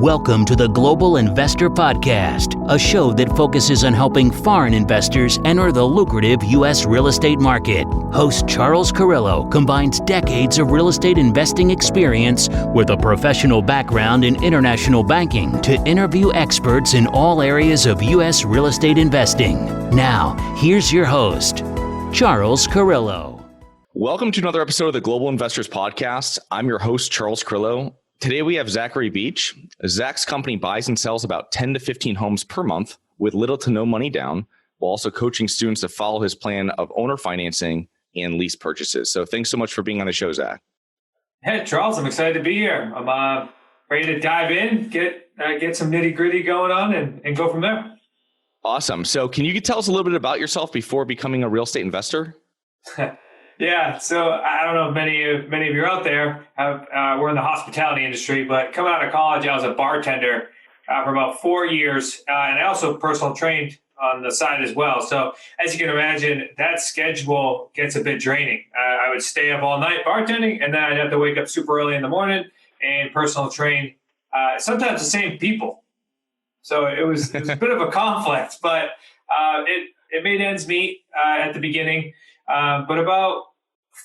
Welcome to the Global Investor Podcast, a show that focuses on helping foreign investors enter the lucrative U.S. real estate market. Host Charles Carillo combines decades of real estate investing experience with a professional background in international banking to interview experts in all areas of U.S. real estate investing. Now, here's your host, Charles Carillo. Welcome to another episode of the Global Investors Podcast. I'm your host, Charles Carillo. Today we have Zachary Beach. Zach's company buys and sells about 10 to 15 homes per month with little to no money down, while also coaching students to follow his plan of owner financing and lease purchases. So thanks so much for being on the show, Zach. Hey, Charles, I'm excited to be here. I'm ready to dive in, get some nitty gritty going on and go from there. Awesome. So can you tell us a little bit about yourself before becoming a real estate investor? Yeah, so I don't know if many of you out there we're in the hospitality industry, but coming out of college, I was a bartender for about 4 years, and I also personal trained on the side as well. So as you can imagine, that schedule gets a bit draining. I would stay up all night bartending, and then I'd have to wake up super early in the morning and personal train sometimes the same people. So it was a bit of a conflict, but it made ends meet at the beginning. But about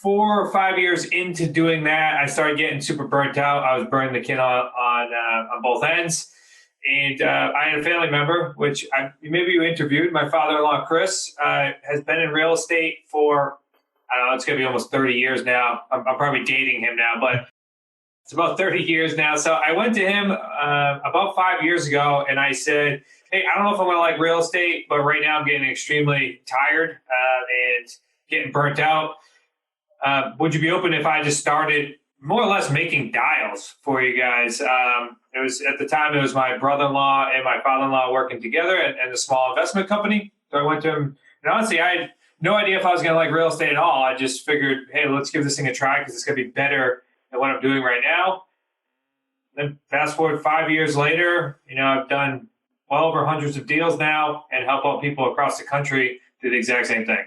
4 or 5 years into doing that, I started getting super burnt out. I was burning the kid on both ends. And I had a family member, which maybe you interviewed. My father-in-law, Chris, has been in real estate for, I don't know, it's going to be almost 30 years now. I'm probably dating him now, but it's about 30 years now. So I went to him about 5 years ago, and I said, hey, I don't know if I'm going to like real estate, but right now I'm getting extremely tired and getting burnt out. Would you be open if I just started more or less making dials for you guys? It was at the time, it was my brother-in-law and my father-in-law working together and a small investment company. So I went to him, and honestly, I had no idea if I was going to like real estate at all. I just figured, hey, let's give this thing a try because it's going to be better than what I'm doing right now. Then fast forward 5 years later, I've done well over hundreds of deals now and help out people across the country do the exact same thing.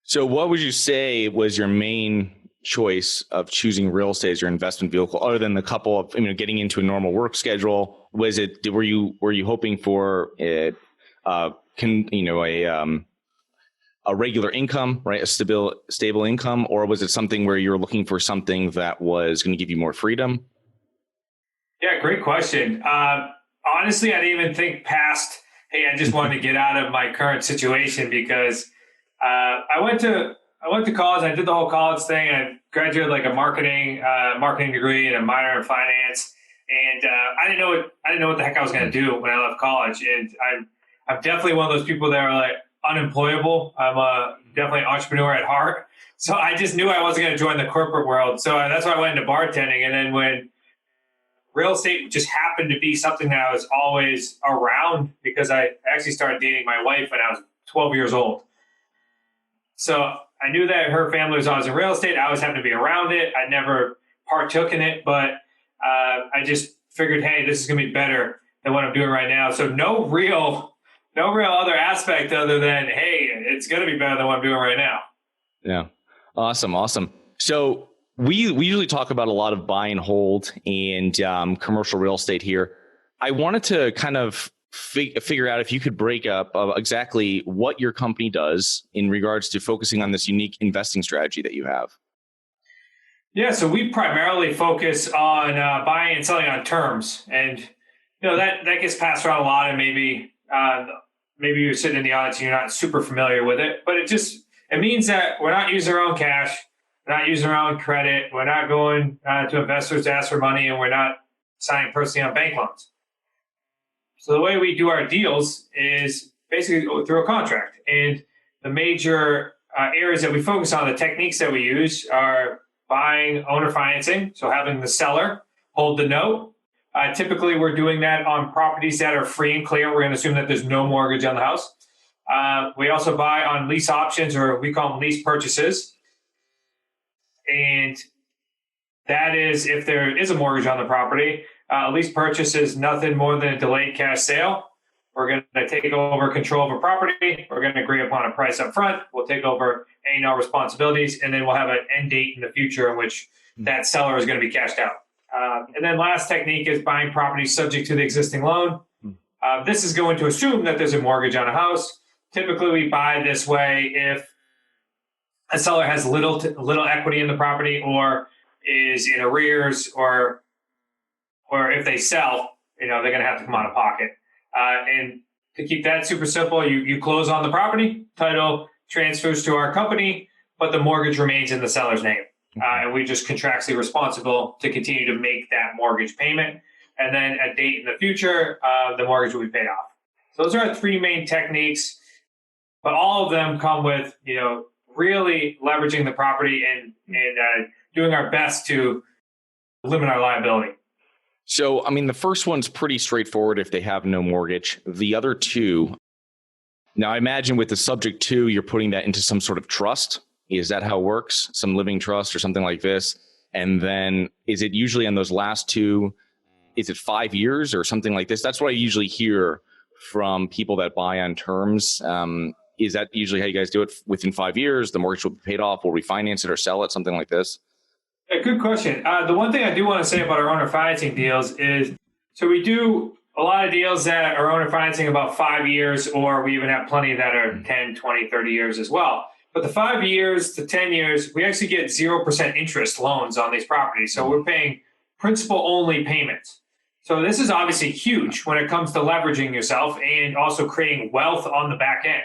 So what would you say was your main choice of choosing real estate as your investment vehicle, other than the couple of, getting into a normal work schedule? Was it, were you hoping for a regular income, right? A stable income, or was it something where you're looking for something that was going to give you more freedom? Yeah, great question. Honestly, I didn't even think past, hey, I just wanted to get out of my current situation because I went to college. I did the whole college thing. I graduated like a marketing degree and a minor in finance. And I didn't know what the heck I was going to do when I left college. And I'm definitely one of those people that are like unemployable. I'm definitely an entrepreneur at heart. So I just knew I wasn't going to join the corporate world. So that's why I went into bartending. And then when real estate just happened to be something that I was always around, because I actually started dating my wife when I was 12 years old. So I knew that her family was always in real estate. I always happened to be around it. I never partook in it, but I just figured, hey, this is going to be better than what I'm doing right now. So no real other aspect other than, hey, it's going to be better than what I'm doing right now. Yeah. Awesome. So we usually talk about a lot of buy and hold and commercial real estate here. I wanted to kind of figure out if you could break up exactly what your company does in regards to focusing on this unique investing strategy that you have. Yeah, so we primarily focus on buying and selling on terms, and that gets passed around a lot, and maybe you're sitting in the audience and you're not super familiar with it, but it means that we're not using our own cash, we're not using our own credit, we're not going to investors to ask for money, and we're not signing personally on bank loans. So the way we do our deals is basically through a contract. And the major areas that we focus on, the techniques that we use are buying owner financing, so having the seller hold the note. Typically, we're doing that on properties that are free and clear. We're going to assume that there's no mortgage on the house. We also buy on lease options, or we call them lease purchases. And that is if there is a mortgage on the property. A lease purchase is nothing more than a delayed cash sale. We're going to take over control of a property. We're going to agree upon a price up front. We'll take over any and all responsibilities, and then we'll have an end date in the future in which that seller is going to be cashed out. And then last technique is buying property subject to the existing loan. This is going to assume that there's a mortgage on a house. Typically, we buy this way if a seller has little equity in the property or is in arrears, or if they sell, they're going to have to come out of pocket. And to keep that super simple, you close on the property, title transfers to our company, but the mortgage remains in the seller's name. And we just contractually responsible to continue to make that mortgage payment. And then at a date in the future, the mortgage will be paid off. So those are our three main techniques, but all of them come with, really leveraging the property and doing our best to limit our liability. So, the first one's pretty straightforward if they have no mortgage. The other two, now I imagine with the subject to, you're putting that into some sort of trust. Is that how it works? Some living trust or something like this? And then is it usually on those last two, is it 5 years or something like this? That's what I usually hear from people that buy on terms. Is that usually how you guys do it? Within 5 years, the mortgage will be paid off, we'll refinance it or sell it, something like this? Yeah, good question. The one thing I do want to say about our owner financing deals is, so we do a lot of deals that are owner financing about 5 years, or we even have plenty that are 10, 20, 30 years as well. But the 5 years to 10 years, we actually get 0% interest loans on these properties. So we're paying principal only payments. So this is obviously huge when it comes to leveraging yourself and also creating wealth on the back end.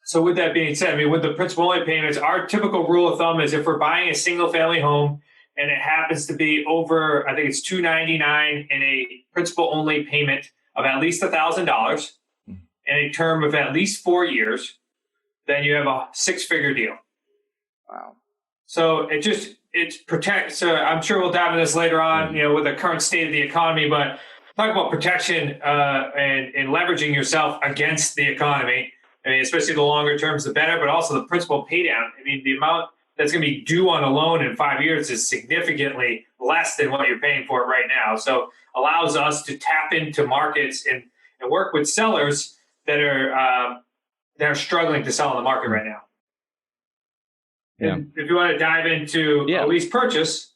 So with that being said, with the principal only payments, our typical rule of thumb is if we're buying a single family home and it happens to be over, I think it's $299 in a principal only payment of at least $1,000 and a term of at least 4 years, then you have a 6-figure deal. Wow. So it's protect. So I'm sure we'll dive into this later on, with the current state of the economy, but talk about protection and leveraging yourself against the economy. Especially the longer terms, the better, but also the principal pay down. The amount that's going to be due on a loan in 5 years is significantly less than what you're paying for it right now. So allows us to tap into markets and work with sellers that are struggling to sell on the market right now. Yeah. And if you want to dive into a lease purchase,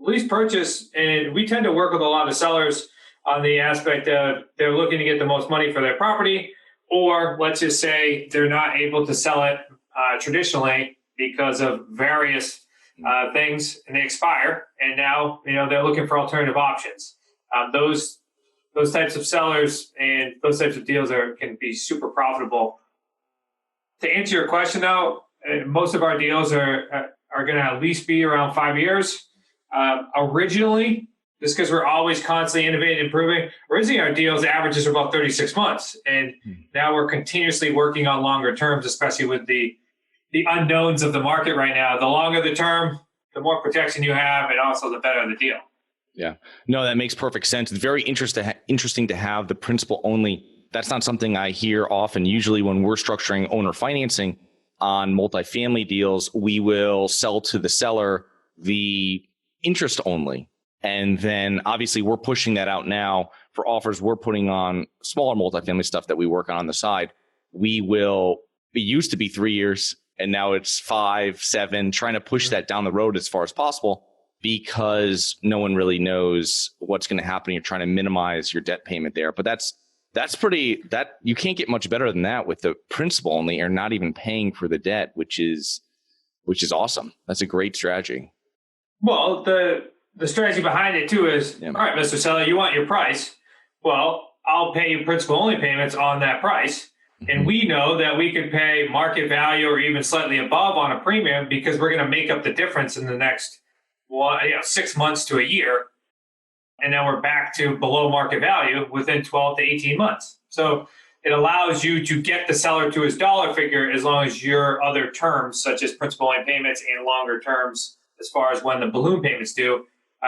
and we tend to work with a lot of sellers on the aspect of they're looking to get the most money for their property, or let's just say they're not able to sell it traditionally because of various things, and they expire, and now they're looking for alternative options. Those types of sellers and those types of deals can be super profitable. To answer your question, though, most of our deals are going to at least be around 5 years. Originally, just because we're always constantly innovating and improving, originally our deals averages are about 36 months. And now we're continuously working on longer terms, especially with the unknowns of the market right now. The longer the term, the more protection you have, and also the better the deal. Yeah. No, that makes perfect sense. It's very interesting to have the principal only. That's not something I hear often. Usually when we're structuring owner financing on multifamily deals, we will sell to the seller the interest only. And then obviously we're pushing that out now for offers we're putting on smaller multifamily stuff that we work on the side. It used to be 3 years and now it's 5, 7, trying to push that down the road as far as possible because no one really knows what's going to happen. You're trying to minimize your debt payment there. But that's you can't get much better than that with the principal only or not even paying for the debt, which is awesome. That's a great strategy. Well, the strategy behind it too is, all right, Mr. Seller, you want your price. Well, I'll pay you principal only payments on that price. And we know that we could pay market value or even slightly above on a premium because we're going to make up the difference in the next 6 months to a year. And then we're back to below market value within 12 to 18 months. So it allows you to get the seller to his dollar figure as long as your other terms, such as principal only payments and longer terms, as far as when the balloon payments due,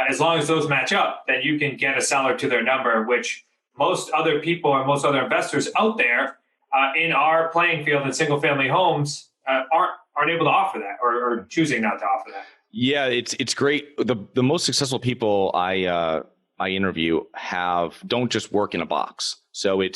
as long as those match up, then you can get a seller to their number, which most other people or most other investors out there in our playing field in single family homes aren't able to offer that or choosing not to offer that. Yeah, it's great. The most successful people I interview don't just work in a box. So we'll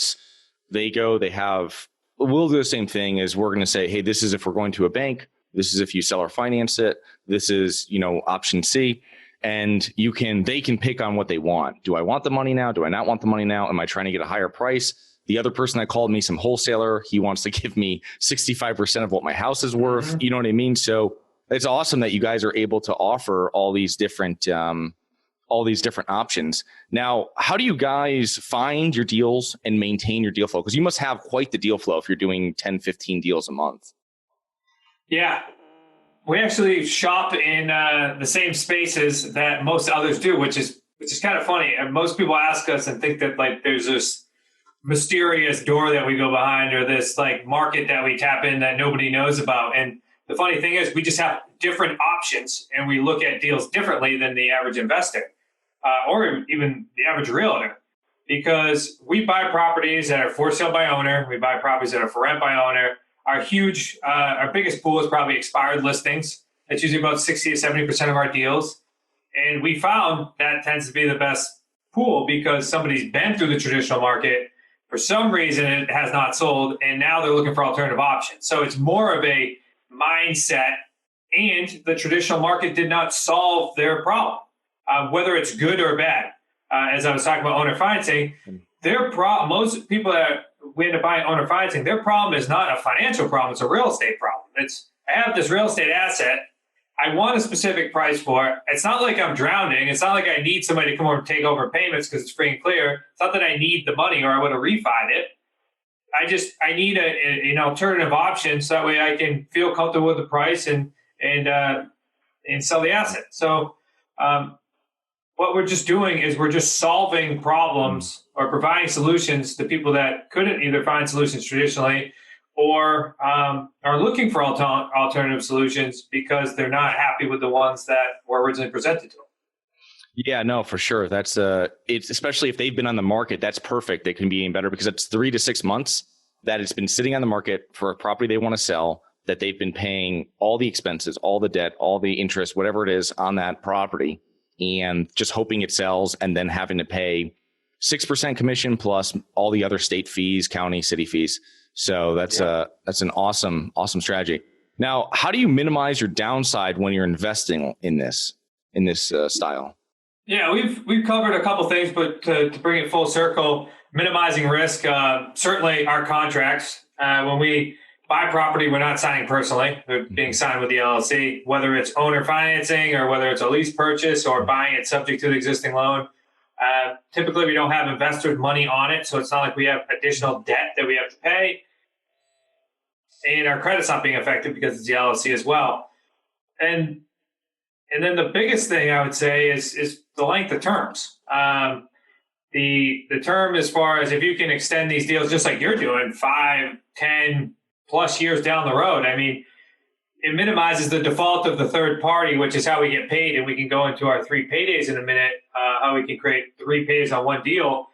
do the same thing as we're going to say, hey, this is if we're going to a bank, This is if you sell or finance it. This is, option C. And they can pick on what they want. Do I want the money now? Do I not want the money now? Am I trying to get a higher price? The other person that called me, some wholesaler, he wants to give me 65% of what my house is worth. You know what I mean? So it's awesome that you guys are able to offer all these different options. Now, how do you guys find your deals and maintain your deal flow? Because you must have quite the deal flow if you're doing 10, 15 deals a month. Yeah. We actually shop in the same spaces that most others do, which is kind of funny. And most people ask us and think that like there's this mysterious door that we go behind or this like market that we tap in that nobody knows about. And the funny thing is we just have different options and we look at deals differently than the average investor or even the average realtor, because we buy properties that are for sale by owner. We buy properties that are for rent by owner. Our biggest pool is probably expired listings. That's usually about 60 to 70% of our deals. And we found that tends to be the best pool because somebody's been through the traditional market. For some reason, it has not sold, and now they're looking for alternative options. So it's more of a mindset, and the traditional market did not solve their problem, whether it's good or bad. As I was talking about owner financing, most people that we end up buying owner financing, their problem is not a financial problem, it's a real estate problem. I have this real estate asset, I want a specific price for it. It's not like I'm drowning. It's not like I need somebody to come over and take over payments because it's free and clear. It's not that I need the money or I would have refied it. I need an alternative option so that way I can feel comfortable with the price and sell the asset. So what we're just doing is we're just solving problems or providing solutions to people that couldn't either find solutions traditionally or are looking for alternative solutions because they're not happy with the ones that were originally presented to them. Yeah, no, for sure. That's it's especially if they've been on the market, that's perfect. They can be even better because it's 3 to 6 months that it's been sitting on the market for a property they want to sell, that they've been paying all the expenses, all the debt, all the interest, whatever it is on that property, and just hoping it sells and then having to pay 6% commission plus all the other state fees, county, city fees. So that's an awesome strategy. Now, how do you minimize your downside when you're investing in this style? Yeah, we've covered a couple things, but to bring it full circle, minimizing risk. Certainly, our contracts when we buy property, we're not signing personally; they're being signed with the LLC. Whether it's owner financing or whether it's a lease purchase or buying it subject to the existing loan. Typically, we don't have investors' money on it, so it's not like we have additional debt that we have to pay. And our credit's not being affected because it's the LLC as well. And then the biggest thing I would say is the length of terms. The term as far as if you can extend these deals just like you're doing 5, 10 plus years down the road, I mean, it minimizes the default of the third party, which is how we get paid. And we can go into our 3 paydays in a minute, how we can create 3 paydays on one deal.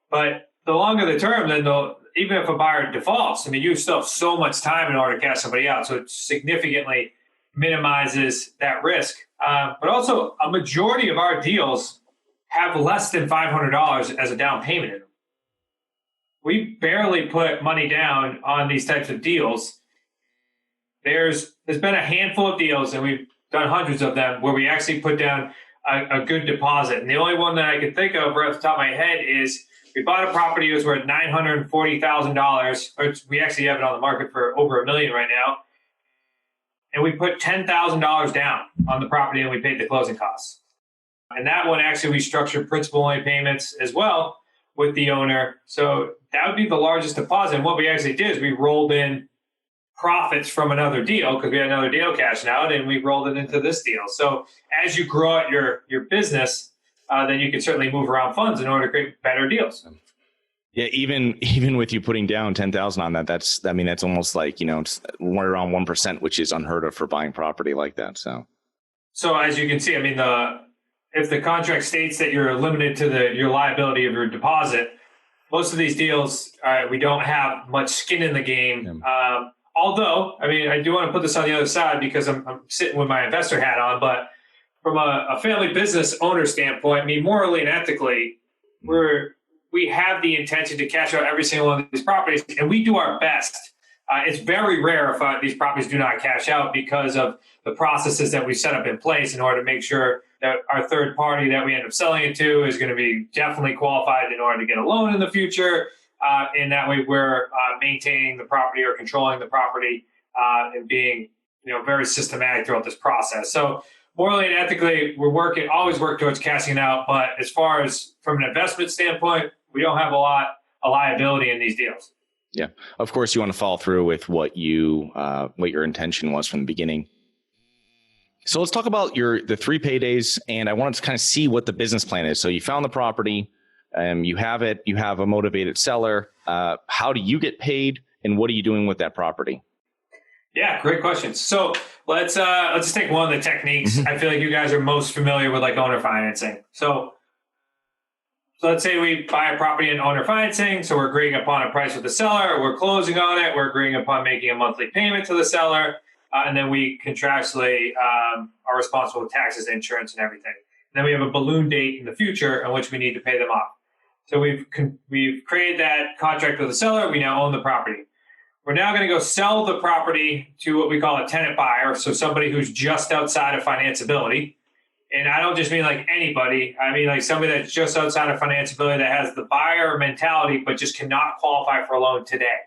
But the longer the term, then even if a buyer defaults, I mean, you still have so much time in order to cash somebody out. So it significantly minimizes that risk. But also a majority of our deals have less than $500 as a down payment in them. We barely put money down on these types of deals. There's been a handful of deals, and we've done hundreds of them, where we actually put down a good deposit. And the only one that I can think of right off the top of my head is we bought a property that was worth $940,000. We actually have it on the market for over $1 million right now. And we put $10,000 down on the property and we paid the closing costs. And that one actually we structured principal-only payments as well with the owner. So that would be the largest deposit. And what we actually did is we rolled in profits from another deal because we had another deal cashing out and we rolled it into this deal. So as you grow out your business, then you can certainly move around funds in order to create better deals. Yeah, even with you putting down 10,000 on that, that's almost like, we're around 1%, which is unheard of for buying property like that. So as you can see, I mean, if the contract states that you're limited to your liability of your deposit, most of these deals, we don't have much skin in the game. Although, I mean, I do want to put this on the other side because I'm sitting with my investor hat on, but from a family business owner standpoint, I mean, morally and ethically, we have the intention to cash out every single one of these properties, and we do our best It's very rare if these properties do not cash out because of the processes that we set up in place in order to make sure that our third party that we end up selling it to is going to be definitely qualified in order to get a loan in the future. And that way we're maintaining the property or controlling the property and being very systematic throughout this process. So morally and ethically, always work towards cashing out. But as far as from an investment standpoint, we don't have a liability in these deals. Yeah. Of course, you want to follow through with what your intention was from the beginning. So let's talk about the 3 paydays, and I wanted to kind of see what the business plan is. So you found the property, you have it, you have a motivated seller. How do you get paid, and what are you doing with that property? Yeah, great question. So let's just take one of the techniques. I feel like you guys are most familiar with, like owner financing. So let's say we buy a property in owner financing. So we're agreeing upon a price with the seller. We're closing on it. We're agreeing upon making a monthly payment to the seller. And then we contractually are responsible with taxes, insurance, and everything. And then we have a balloon date in the future on which we need to pay them off. So we've created that contract with the seller. We now own the property. We're now going to go sell the property to what we call a tenant buyer. So somebody who's just outside of financeability. And I don't just mean like anybody. I mean like somebody that's just outside of financeability that has the buyer mentality, but just cannot qualify for a loan today.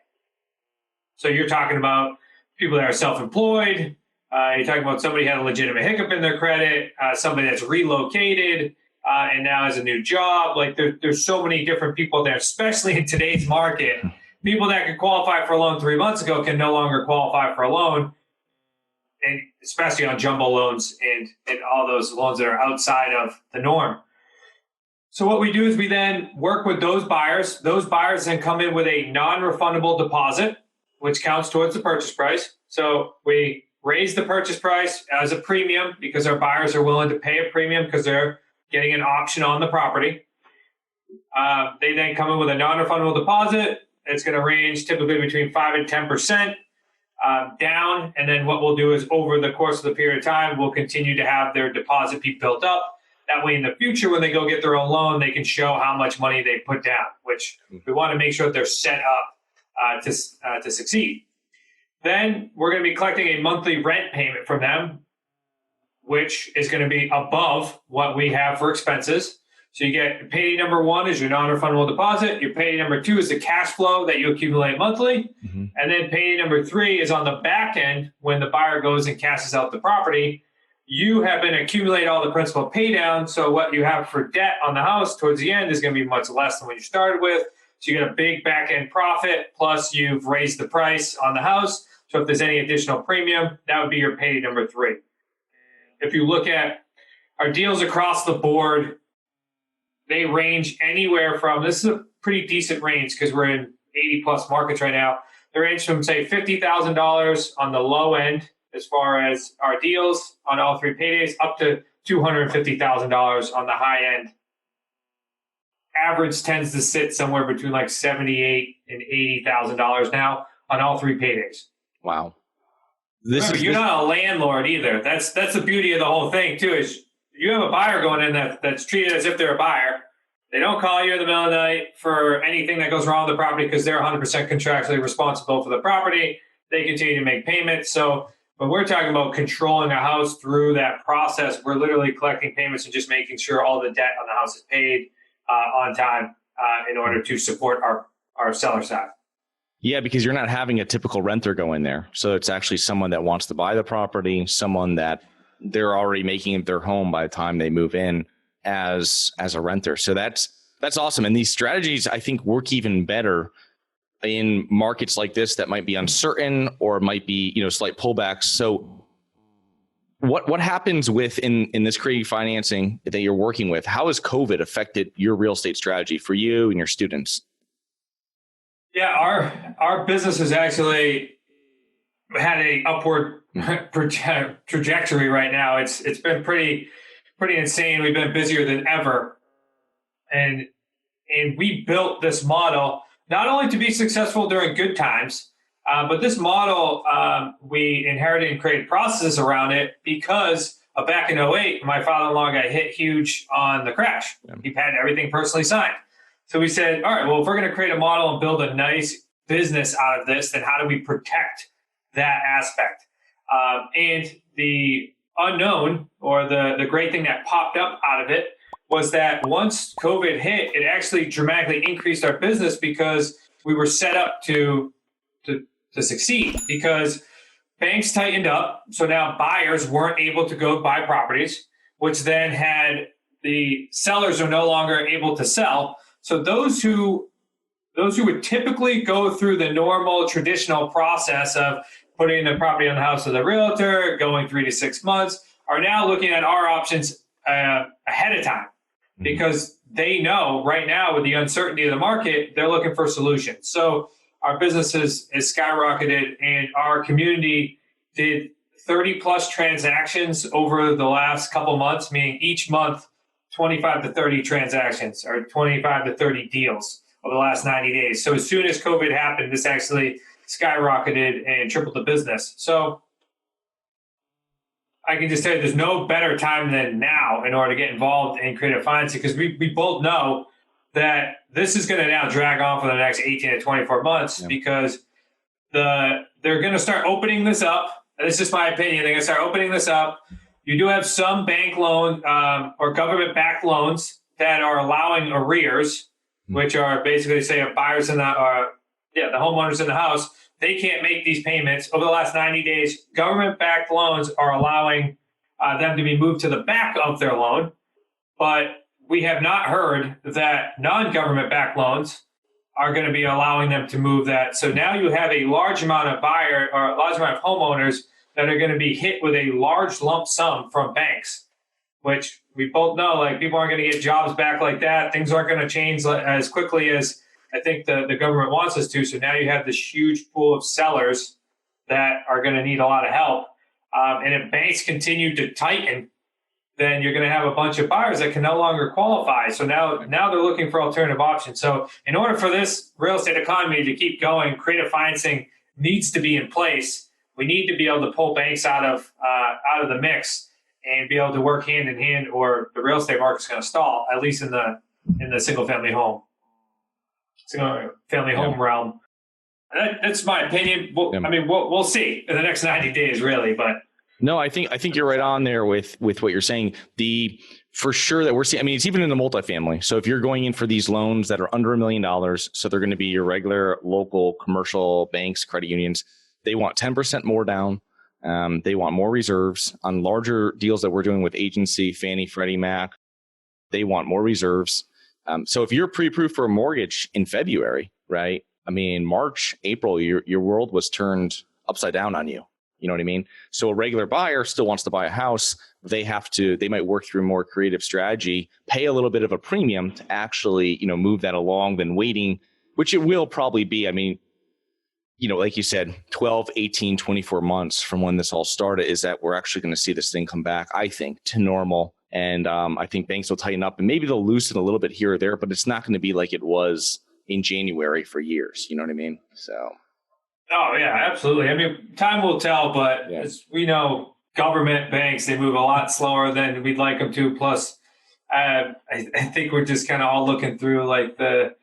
So you're talking about people that are self-employed. You're talking about somebody who had a legitimate hiccup in their credit, somebody that's relocated and now has a new job. Like there's so many different people there, especially in today's market. People that could qualify for a loan 3 months ago can no longer qualify for a loan, and especially on jumbo loans and all those loans that are outside of the norm. So what we do is we then work with those buyers. Those buyers then come in with a non-refundable deposit, which counts towards the purchase price. So we raise the purchase price as a premium because our buyers are willing to pay a premium because they're getting an option on the property. They then come in with a non-refundable deposit. It's going to range typically between 5 and 10% down. And then what we'll do is over the course of the period of time, we'll continue to have their deposit be built up. That way in the future, when they go get their own loan, they can show how much money they put down, which we want to make sure that they're set up to succeed. Then we're going to be collecting a monthly rent payment from them, which is going to be above what we have for expenses. So you get payday number 1 is your non-refundable deposit. Your payday number 2 is the cash flow that you accumulate monthly. Mm-hmm. And then payday number 3 is on the back end when the buyer goes and cashes out the property. You have been accumulate all the principal pay down. So what you have for debt on the house towards the end is going to be much less than what you started with. So you get a big back end profit, plus you've raised the price on the house. So if there's any additional premium, that would be your payday number 3. If you look at our deals across the board, they range anywhere from, this is a pretty decent range because we're in 80 plus markets right now. They range from say $50,000 on the low end as far as our deals on all 3 paydays up to $250,000 on the high end. Average tends to sit somewhere between like $78,000 and $80,000 now on all 3 paydays. Wow. You're not a landlord either. That's the beauty of the whole thing too, is you have a buyer going in that's treated as if they're a buyer. They don't call you in the middle of the night for anything that goes wrong with the property because they're 100% contractually responsible for the property. They continue to make payments. So when we're talking about controlling a house through that process, we're literally collecting payments and just making sure all the debt on the house is paid on time in order to support our seller side. Yeah, because you're not having a typical renter go in there. So it's actually someone that wants to buy the property, someone that they're already making it their home by the time they move in as a renter. So that's awesome. And these strategies, I think, work even better in markets like this that might be uncertain or might be, slight pullbacks. So what happens in this creative financing that you're working with? How has COVID affected your real estate strategy for you and your students? Yeah, our business has actually had a upward trajectory right now. It's been pretty insane. We've been busier than ever, and we built this model not only to be successful during good times, but this model we inherited and created processes around it because back in 2008, my father-in-law got hit huge on the crash. Yeah. He had everything personally signed. So we said, all right, well, if we're going to create a model and build a nice business out of this, then how do we protect that aspect? And the unknown, or the great thing that popped up out of it, was that once COVID hit, it actually dramatically increased our business because we were set up to succeed, because banks tightened up. So now buyers weren't able to go buy properties, which then had the sellers are no longer able to sell. So those who would typically go through the normal traditional process of putting the property on the house of the realtor, going 3 to 6 months, are now looking at our options ahead of time, because they know right now with the uncertainty of the market, they're looking for solutions. So our business is skyrocketed, and our community did 30 plus transactions over the last couple months, meaning each month 25 to 30 transactions or 25 to 30 deals over the last 90 days. So as soon as COVID happened, this actually skyrocketed and tripled the business. So I can just tell you there's no better time than now in order to get involved in creative financing, because we both know that this is going to now drag on for the next 18 to 24 months, because they're going to start opening this up. This is my opinion. They're going to start opening this up. You do have some bank loan or government-backed loans that are allowing arrears, which are basically say if buyers the homeowners in the house, they can't make these payments over the last 90 days. Government-backed loans are allowing them to be moved to the back of their loan, but we have not heard that non-government-backed loans are going to be allowing them to move that. So now you have a large amount of homeowners that are going to be hit with a large lump sum from banks, which we both know, like, people aren't going to get jobs back like that. Things aren't going to change as quickly as I think the government wants us to. So now you have this huge pool of sellers that are going to need a lot of help. And if banks continue to tighten, then you're going to have a bunch of buyers that can no longer qualify. So now they're looking for alternative options. So in order for this real estate economy to keep going, creative financing needs to be in place. We need to be able to pull banks out of the mix and be able to work hand in hand, or the real estate market's going to stall, at least in the single family home realm. That's my opinion. I mean, we'll see in the next 90 days, really. But no, I think you're right on there with what you're saying. For sure that we're seeing, I mean, it's even in the multifamily. So if you're going in for these loans that are under $1 million, so they're going to be your regular local commercial banks, credit unions, they want 10% more down. They want more reserves on larger deals that we're doing with agency, Fannie, Freddie Mac. They want more reserves. So if you're pre-approved for a mortgage in February, right? I mean, March, April, your world was turned upside down on you. You know what I mean? So a regular buyer still wants to buy a house. They might work through more creative strategy, pay a little bit of a premium to actually, move that along than waiting, which it will probably be. I mean, like you said, 12, 18, 24 months from when this all started is that we're actually going to see this thing come back, I think, to normal. And I think banks will tighten up, and maybe they'll loosen a little bit here or there, but it's not going to be like it was in January for years. You know what I mean? So. Oh, yeah, absolutely. I mean, time will tell, but as we know, government banks, they move a lot slower than we'd like them to. Plus, I think we're just kind of all looking through like the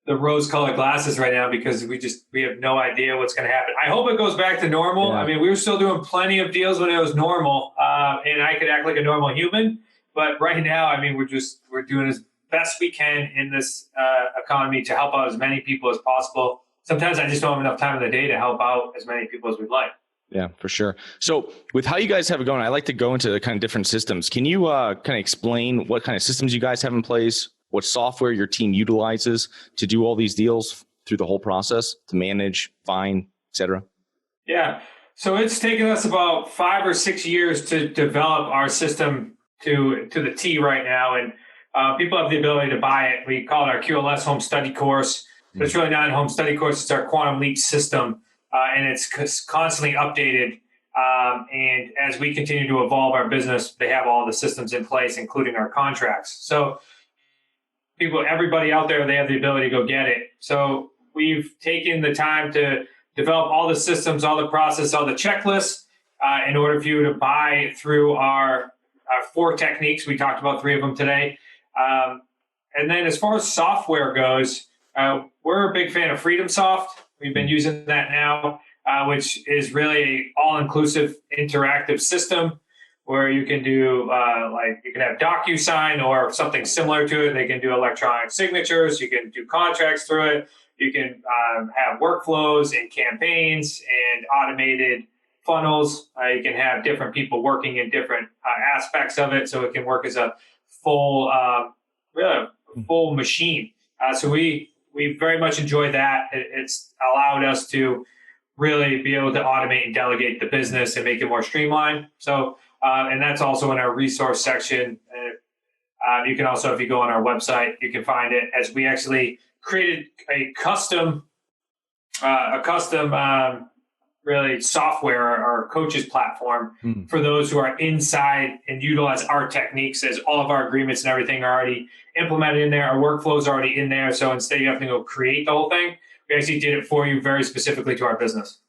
rose-colored glasses right now, because we have no idea what's going to happen. I hope it goes back to normal. Yeah. I mean, we were still doing plenty of deals when it was normal, and I could act like a normal human. But right now, I mean, we're doing as best we can in this economy to help out as many people as possible. Sometimes I just don't have enough time in the day to help out as many people as we'd like. Yeah, for sure. So with how you guys have it going, I like to go into the kind of different systems. Can you kind of explain what kind of systems you guys have in place, what software your team utilizes to do all these deals through the whole process, to manage, find, et cetera? Yeah. So it's taken us about 5 or 6 years to develop our system to the T right now. And people have the ability to buy it. We call it our QLS home study course. But it's really not a home study course. It's our Quantum Leap system, and it's constantly updated. And as we continue to evolve our business, they have all the systems in place, including our contracts. So everybody out there, they have the ability to go get it. So we've taken the time to develop all the systems, all the process, all the checklists in order for you to buy through our 4 techniques. We talked about 3 of them today. And then as far as software goes, we're a big fan of FreedomSoft. We've been using that now, which is really an all-inclusive interactive system where you can do you can have DocuSign or something similar to it. They can do electronic signatures. You can do contracts through it. You can have workflows and campaigns and automated funnels. You can have different people working in different aspects of it, so it can work as a full machine. So we very much enjoyed that. It's allowed us to really be able to automate and delegate the business and make it more streamlined. So, and that's also in our resource section. You can also, if you go on our website, you can find it, as we actually created a custom really software or coaches platform for those who are inside and utilize our techniques, as all of our agreements and everything are already implemented in there. Our workflows are already in there. So instead you have to go create the whole thing, we actually did it for you very specifically to our business.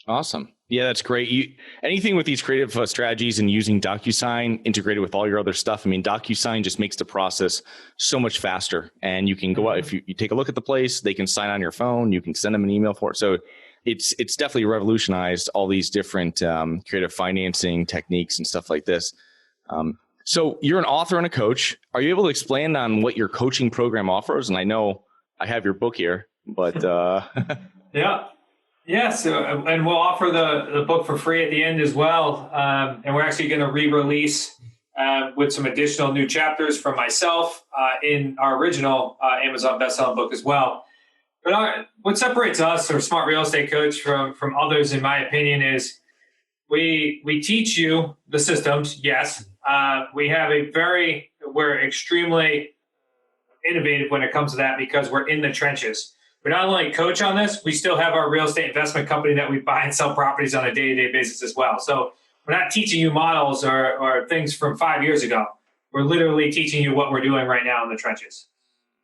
Awesome. Yeah, that's great. Anything with these creative strategies and using DocuSign integrated with all your other stuff. I mean, DocuSign just makes the process so much faster, and you can go out, if you take a look at the place, they can sign on your phone, you can send them an email for it. So it's definitely revolutionized all these different creative financing techniques and stuff like this. So you're an author and a coach. Are you able to explain on what your coaching program offers? And I know I have your book here, but Yeah. So, and we'll offer the book for free at the end as well. And we're actually going to re-release with some additional new chapters from myself in our original Amazon bestselling book as well. But what separates us, or Smart Real Estate Coach, from others, in my opinion, is we teach you the systems. Yes, we're extremely innovative when it comes to that, because we're in the trenches. We not only coach on this, we still have our real estate investment company that we buy and sell properties on a day-to-day basis as well. So we're not teaching you models or things from 5 years ago. We're literally teaching you what we're doing right now in the trenches.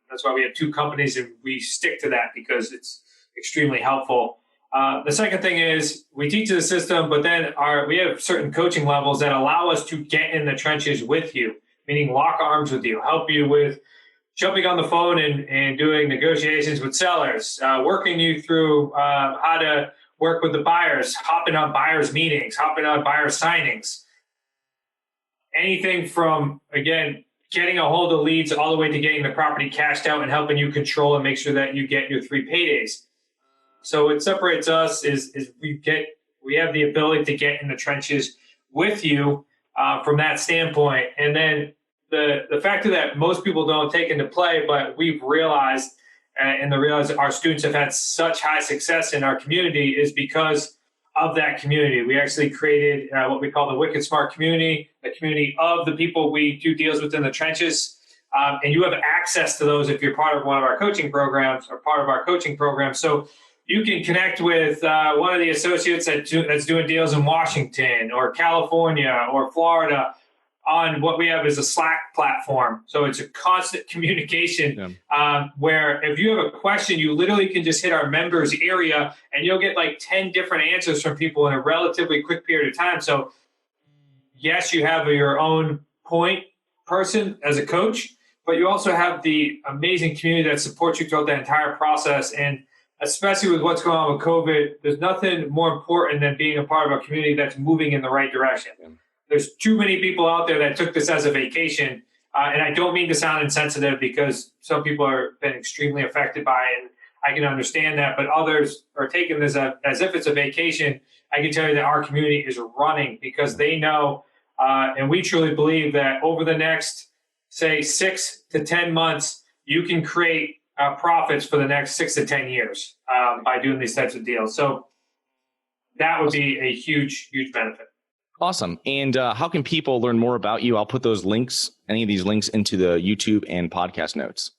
That's why we have two companies, and we stick to that because it's extremely helpful. The second thing is we teach you the system, but then we have certain coaching levels that allow us to get in the trenches with you, meaning lock arms with you, help you with jumping on the phone and doing negotiations with sellers, working you through how to work with the buyers, hopping on buyers' meetings, hopping on buyer signings. Anything from, again, getting a hold of leads all the way to getting the property cashed out and helping you control and make sure that you get your 3 paydays. So what separates us is we have the ability to get in the trenches with you from that standpoint. And then the factor that most people don't take into play, but we've realized our students have had such high success in our community, is because of that community. We actually created what we call the Wicked Smart community, the community of the people we do deals with in the trenches. And you have access to those if you're part of one of our coaching programs or part of our coaching program. So you can connect with one of the associates that's doing deals in Washington or California or Florida on what we have is a Slack platform. So it's a constant communication where if you have a question, you literally can just hit our members area and you'll get like 10 different answers from people in a relatively quick period of time. So yes, you have your own point person as a coach, but you also have the amazing community that supports you throughout the entire process. And especially with what's going on with COVID, there's nothing more important than being a part of a community that's moving in the right direction. There's too many people out there that took this as a vacation. And I don't mean to sound insensitive, because some people have been extremely affected by it, and I can understand that, but others are taking this as if it's a vacation. I can tell you that our community is running because they know, and we truly believe that over the next, say, 6 to 10 months, you can create profits for the next 6 to 10 years by doing these types of deals. So that would be a huge, huge benefit. Awesome. And how can people learn more about you? I'll put those links, any of these links, into the YouTube and podcast notes.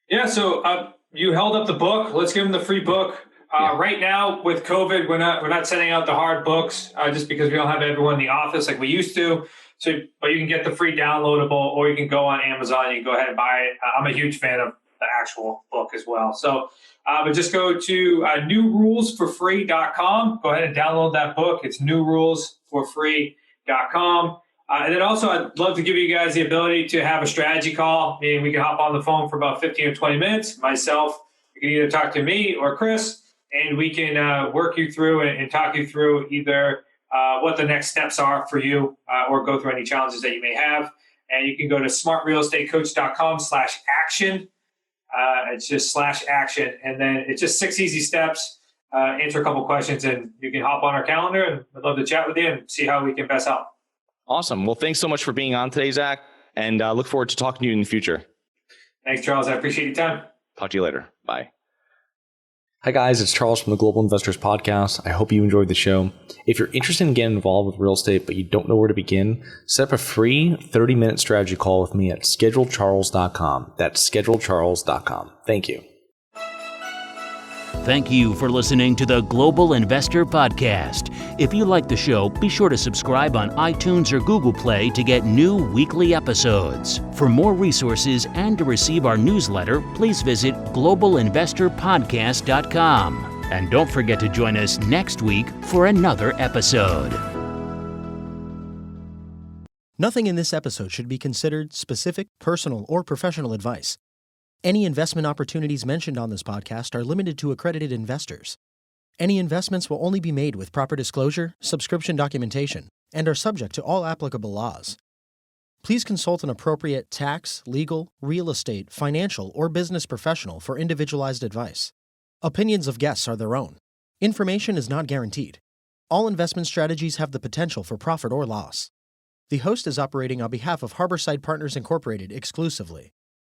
Yeah. So you held up the book. Let's give them the free book. Right now with COVID, we're not sending out the hard books just because we don't have everyone in the office like we used to. So, but you can get the free downloadable, or you can go on Amazon and you can go ahead and buy it. I'm a huge fan of the actual book as well. So, but just go to newrulesforfree.com. Go ahead and download that book. It's newrulesforfree.com. And then also, I'd love to give you guys the ability to have a strategy call. Meaning we can hop on the phone for about 15 or 20 minutes. Myself, you can either talk to me or Chris, and we can work you through and talk you through either what the next steps are for you or go through any challenges that you may have. And you can go to smartrealestatecoach.com/action. It's just /action. And then it's just 6 easy steps. Answer a couple questions, and you can hop on our calendar, and we'd love to chat with you and see how we can best help. Awesome. Well, thanks so much for being on today, Zach, and look forward to talking to you in the future. Thanks, Charles. I appreciate your time. Talk to you later. Bye. Hi, guys. It's Charles from the Global Investors Podcast. I hope you enjoyed the show. If you're interested in getting involved with real estate, but you don't know where to begin, set up a free 30-minute strategy call with me at schedulecharles.com. That's schedulecharles.com. Thank you. Thank you for listening to the Global Investor Podcast. If you like the show, be sure to subscribe on iTunes or Google Play to get new weekly episodes. For more resources and to receive our newsletter, please visit globalinvestorpodcast.com. And don't forget to join us next week for another episode. Nothing in this episode should be considered specific, personal, or professional advice. Any investment opportunities mentioned on this podcast are limited to accredited investors. Any investments will only be made with proper disclosure, subscription documentation, and are subject to all applicable laws. Please consult an appropriate tax, legal, real estate, financial, or business professional for individualized advice. Opinions of guests are their own. Information is not guaranteed. All investment strategies have the potential for profit or loss. The host is operating on behalf of Harborside Partners Incorporated exclusively.